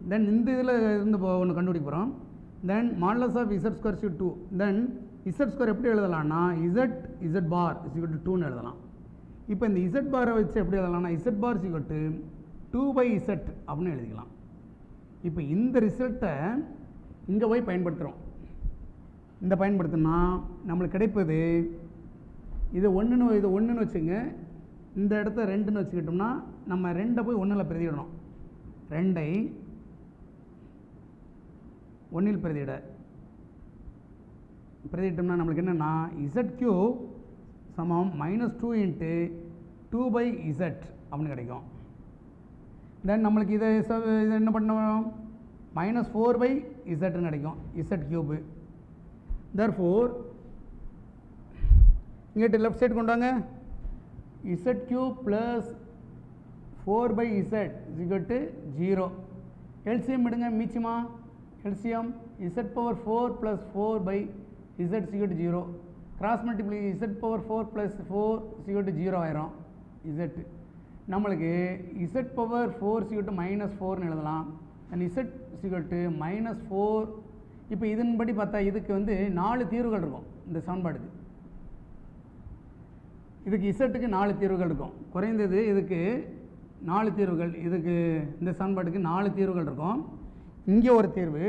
தென் இந்த இதில் இருந்து ஒன்று கண்டுபிடிக்க போகிறோம். தென் modulus of z² = 2. Then z² எப்படி எழுதலாம்னா z பார் = 2ன்னு எழுதலாம். இப்போ இந்த z பாரை வச்சு எப்படி எழுதலாம்னா z பார் = 2/z அப்படின்னு எழுதிக்கலாம். இப்போ இந்த ரிசல்ட்டை இங்கே போய் பயன்படுத்துகிறோம். இந்த பயன்படுத்தினா நம்மளுக்கு கிடைப்பது இது ஒன்றுன்னு வச்சுங்க. இந்த இடத்த 2ன்னு வச்சுக்கிட்டோம்னா நம்ம 2 போய் 1ல் பிரதிடணும். 2ஐ 1ல் பிரதிட்டோம்னா நம்மளுக்கு என்னென்னா z³ சமம் -2 இன்ட்டு 2/z அப்படின்னு கிடைக்கும். தென் நம்மளுக்கு இதை என்ன பண்ணணும், -4/zன்னு கிடைக்கும், z கியூபு. தேர்ஃபோர் இங்கிட்ட லெஃப்ட் சைடு கொண்டு வாங்க, z cube plus 4/z = 0. LCM எடுங்க, மீச்சிமா LCM z⁴ + 4/z = 0. Cross multiply z⁴ + 4 = 0 ஆயிரும். z நம்மளுக்கு z⁴ = -4ன்னு எழுதலாம். And z = -4. இப்போ இதன்படி பார்த்தா இதுக்கு வந்து 4 தீர்வுகள் இருக்கும். இந்த சமன்பாடுக்கு இதுக்கு இசட்டுக்கு 4 தீர்வுகள் இருக்கும். குறைந்தது இதுக்கு 4 தீர்வுகள், இதுக்கு இந்த சமன்பாட்டுக்கு 4 தீர்வுகள் இருக்கும். இங்கே ஒரு தீர்வு,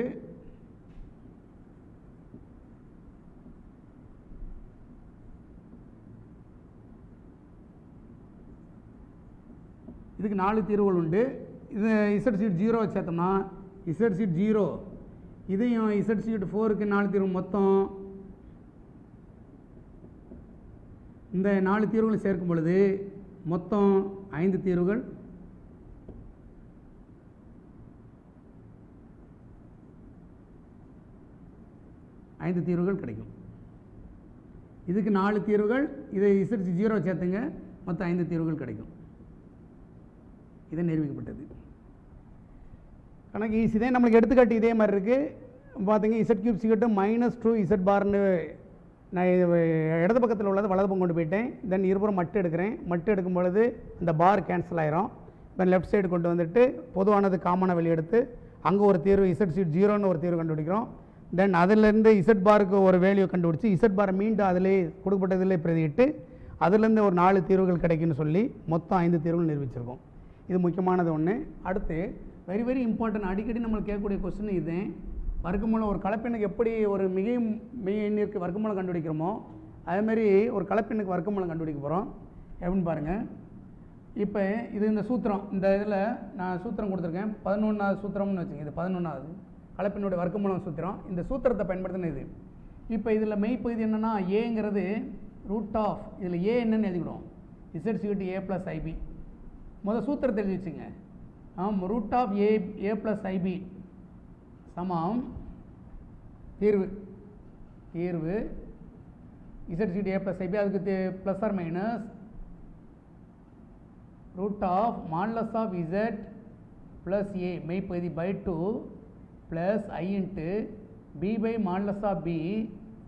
இதுக்கு 4 தீர்வுகள் உண்டு. இது z⁴ சேர்த்தோம்னா z⁴, இதையும் z⁴ 4 தீர்வு, மொத்தம் இந்த 4 தீர்வுகளை சேர்க்கும் பொழுது மொத்தம் 5 தீர்வுகள். கிடைக்கும். இதுக்கு 4 தீர்வுகள், இதை z⁴ சேர்த்துங்க, மொத்தம் 5 தீர்வுகள் கிடைக்கும். இது நிரூபிக்கப்பட்டது. கணக்கு ஈஸி தான். நம்மளுக்கு எடுத்துக்காட்டு இதே மாதிரி இருக்குது. பார்த்துங்க, z³ -2z பார்னு நான் இடது பக்கத்தில் உள்ளது வலது பக்கம் கொண்டு போயிட்டேன். தென் இருபுறம் மட்டு எடுக்கிறேன். மட்டு எடுக்கும் பொழுது இந்த பார் கேன்சல் ஆயிரும். தென் லெஃப்ட் சைடு கொண்டு வந்துட்டு பொதுவானது காமனாக வெளியே எடுத்து அங்கே ஒரு தீர்வு z⁴ ஒரு தீர்வு கண்டுபிடிக்கிறோம். தென் அதிலேருந்து z பாருக்கு ஒரு வேல்யூ கண்டுபிடிச்சி z பாரை மீண்டும் அதிலே கொடுக்கப்பட்டதிலே பிரதியிட்டு அதுலேருந்து ஒரு 4 தீர்வுகள் கிடைக்குன்னு சொல்லி மொத்தம் 5 தீர்வுகள் நிரூபிச்சிருக்கோம். இது முக்கியமானது ஒன்று. அடுத்து வெரி வெரி இம்பார்ட்டன்ட், அடிக்கடி நம்மளுக்கு கேட்கக்கூடிய கொஸ்டின் இது. வர்க்கமூலம் ஒரு கலப்பெண்ணுக்கு எப்படி ஒரு மெய் எண்ணிற்கு வர்க்கமூலம் கண்டுபிடிக்கிறோமோ அதேமாதிரி ஒரு கலப்பெண்ணுக்கு வர்க்கமூலம் கண்டுபிடிக்க போகிறோம். எப்படின்னு பாருங்கள். இப்போ இது இந்த சூத்திரம், இந்த இதில் நான் சூத்திரம் கொடுத்துருக்கேன், 11வது சூத்திரம்னு வச்சுங்க. இது 11வது கலப்பெண்ணுடைய வர்க்கமூலம் சூத்திரம். இந்த சூத்திரத்தை பயன்படுத்தின இது. இப்போ இதில் மெய்ப்பகுதி என்னென்னா ஏங்கிறது √, இதில் ஏ என்னன்னு எழுதிவிடும், z = a + ib. முதல் சூத்திரத்தை எழுதி வச்சுங்க. √a + ib சமம் தீர்வு z = a + ib, அதுக்கு plus or minus √mod z + a மெய்ப்பகுதி /2 plus i × b/mod b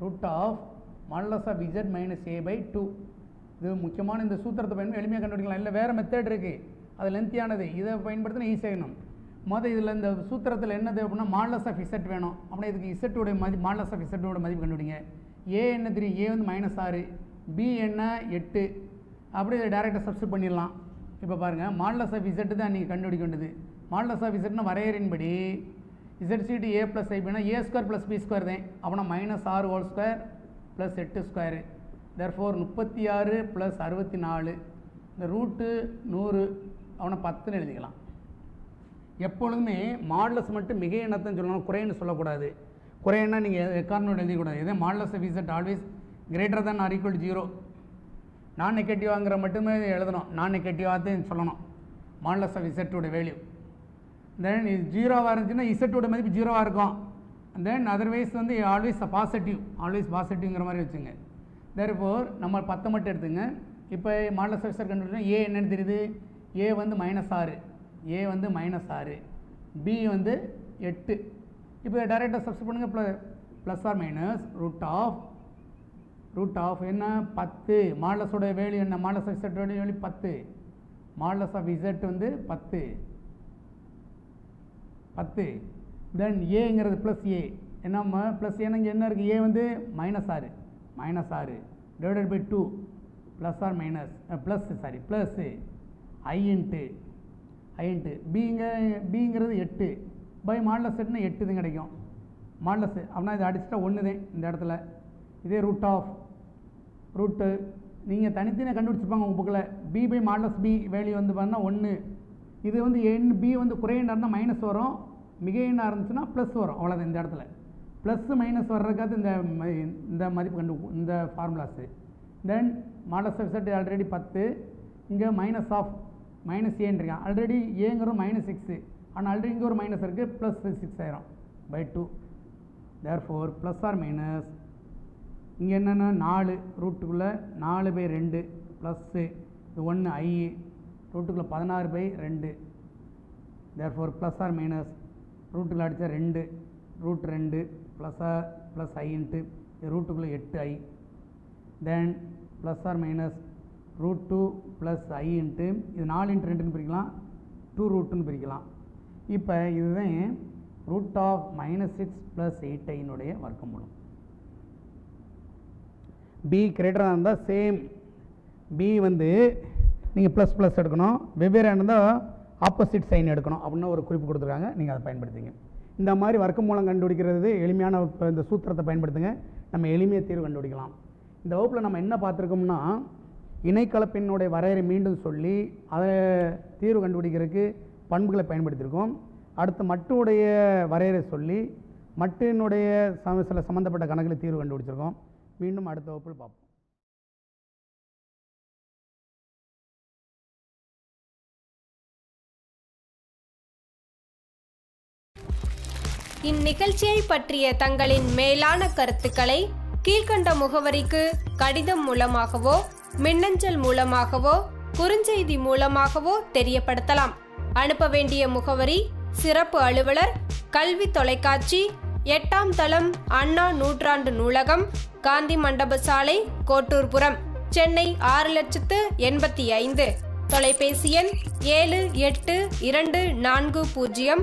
√mod z - a/2. இது முக்கியமான இந்த சூத்திரத்தை பயன்படுத்தி எளிமையாக கண்டுபிடிக்கலாம். இல்லை வேறு மெத்தட் இருக்குது, அது லென்த்தியானது, இதை பயன்படுத்தினா ஈஸியாகணும். மொதல் இதில் இந்த சூத்திரத்தில் என்ன தேவைப்படுனா mod வேணும். அப்படின்னா இதுக்கு z-உடைய மதிப்பு mod z-ஓட மதிப்பு கண்டுபிடிங்க. ஏ என்ன தெரியும், ஏ வந்து -6, பி என்ன 8. அப்படி இதை டேரெக்டாக சப்ஸ்டிட் பண்ணிடலாம். இப்போ பாருங்கள், mod தான் நீங்கள் கண்டுபிடிக்க வேண்டியது. mod z வரையறையின்படி z = a + ibனா a² + b² தான். அப்படின்னா -6² + 8². therefore 36 + 64, இந்த √100 அவனை 10ன்னு எழுதிக்கலாம். எப்பொழுதுமே மாடுலஸ் மட்டும் மிகை எண்ணத்தைன்னு சொல்லணும், குறைன்னு சொல்லக்கூடாது. குறைன்னா நீங்கள் எக்காரணம் எழுதிக்கூடாது. இதே mod ஆல்வேஸ் > 0. நான் நெகட்டிவாங்கிற மட்டுமே எழுதணும், நான் நெகட்டிவாக சொல்லணும் mod உடைய வேல்யூ. தென் இது 0வாக இருந்துச்சுன்னா z-ஓட மதிப்பு 0வாக இருக்கும். தென் அதர்வைஸ் வந்து ஆல்வேஸ் பாசிட்டிவ்ங்கிற மாதிரி வச்சுங்க. therefore நம்ம 10 மட்டும் எடுத்துங்க. இப்போ mod கண்டுபிடிச்சா ஏ என்னன்னு தெரியுது, ஏ வந்து -6, ஏ வந்து -6, பி வந்து 8. இப்போ டைரெக்டாக சப்ஸ்டிட் பண்ணுங்கள், ப்ளஸ் ஆர் மைனஸ் √, என்ன 10, மாடலஸோட வேல்யூ என்ன, modulus of z value 10, modulus of z வந்து 10. தென் ஏங்கிறது ப்ளஸ் ஏ, என்ன ப்ளஸ் ஏன்னா இங்கே என்ன இருக்குது, ஏ வந்து -6 divided by 2 plus or minus plus i × பிங்கிறது 8 பை மாடலஸ் செட்னா 8 தான் கிடைக்கும். மாடலஸ் அப்படின்னா இது அடிச்சுட்டா 1 தான் இந்த இடத்துல. இதே ரூட்டு நீங்கள் தனித்தனியாக கண்டுபிடிச்சிருப்பாங்க உங்கள் புக்கில். b/mod b வேல்யூ வந்து பார்த்தீங்கன்னா 1. இது வந்து பி வந்து குறையெண்ணாக இருந்தால் மைனஸ் வரும், மிகை எண்ணாக இருந்துச்சுன்னா ப்ளஸ் வரும். அவ்வளோதான் இந்த இடத்துல. ப்ளஸ் மைனஸ் வர்றதுக்காக இந்த மதிப்பு இந்த ஃபார்முலாஸு. தென் mod z ஆல்ரெடி 10, இங்கே மைனஸ் ஏன்றிருக்கேன். ஆல்ரெடி ஏங்கிறோம் -6, ஆனால் ஆல்ரெடி இங்கே ஒரு மைனஸ் இருக்குது, +6 ஆயிரும் by 2. Therefore plus or minus இங்கே என்னென்னா 4 ரூட்டுக்குள்ளே 4/2 ப்ளஸ்ஸு இது 1 I ரூட்டுக்குள்ளே 16/2. தேர்ஃபோர் ப்ளஸ் ஆர் மைனஸ் ரூட்டுக்குள்ளே அடித்தா 2 √2 ப்ளஸ் I இன்ட்டு இது ரூட்டுக்குள்ளே 8I. Then plus or minus √2 plus I into இது 4 × 2ன்னு பிரிக்கலாம், 2 ரூட்டுன்னு பிரிக்கலாம். இப்போ இதுதான் √(-6 + 8i) வர்க்கமூலம். b கிரேட்டராக இருந்தால் சேம் b வந்து நீங்கள் ப்ளஸ் ப்ளஸ் எடுக்கணும், வெவ்வேறு இருந்தால் ஆப்போசிட் சைன் எடுக்கணும் அப்படின்னு ஒரு குறிப்பு கொடுத்துருக்காங்க. நீங்கள் அதை பயன்படுத்திங்க. இந்த மாதிரி வர்க்கமூலம் கண்டுபிடிக்கிறது எளிமையான இந்த சூத்திரத்தை பயன்படுத்துங்க, நம்ம எளிமையாக தீர்வு கண்டுபிடிக்கலாம். இந்த வகுப்பில் நம்ம என்ன பார்த்துருக்கோம்னா, இணைக்கலப்பினுடைய வரையறை மீண்டும் சொல்லி அதை தீர்வு கண்டுபிடிக்கிறதுக்கு பண்புகளை பயன்படுத்தியிருக்கோம். அடுத்து மட்டுடைய வரையறை சொல்லி மட்டினுடைய சில சம்மந்தப்பட்ட கணக்குகளை தீர்வு கண்டுபிடிச்சிருக்கோம். மீண்டும் அடுத்த வகுப்பில் பார்ப்போம். இந்நிகழ்ச்சியை பற்றிய தங்களின் மேலான கருத்துக்களை கீழ்கண்ட முகவரிக்கு கடிதம் மூலமாகவோ மின்னஞ்சல் மூலமாகவோ குறுஞ்செய்தி மூலமாகவோ தெரியப்படுத்தலாம். அனுப்ப வேண்டிய முகவரி: சிறப்பு அலுவலர், கல்வி தொலைக்காட்சி, 8ஆம் தளம், அண்ணா நூற்றாண்டு நூலகம், காந்தி மண்டப சாலை, கோட்டூர்புரம், சென்னை 6,85,000. தொலைபேசி எண் 7824015000.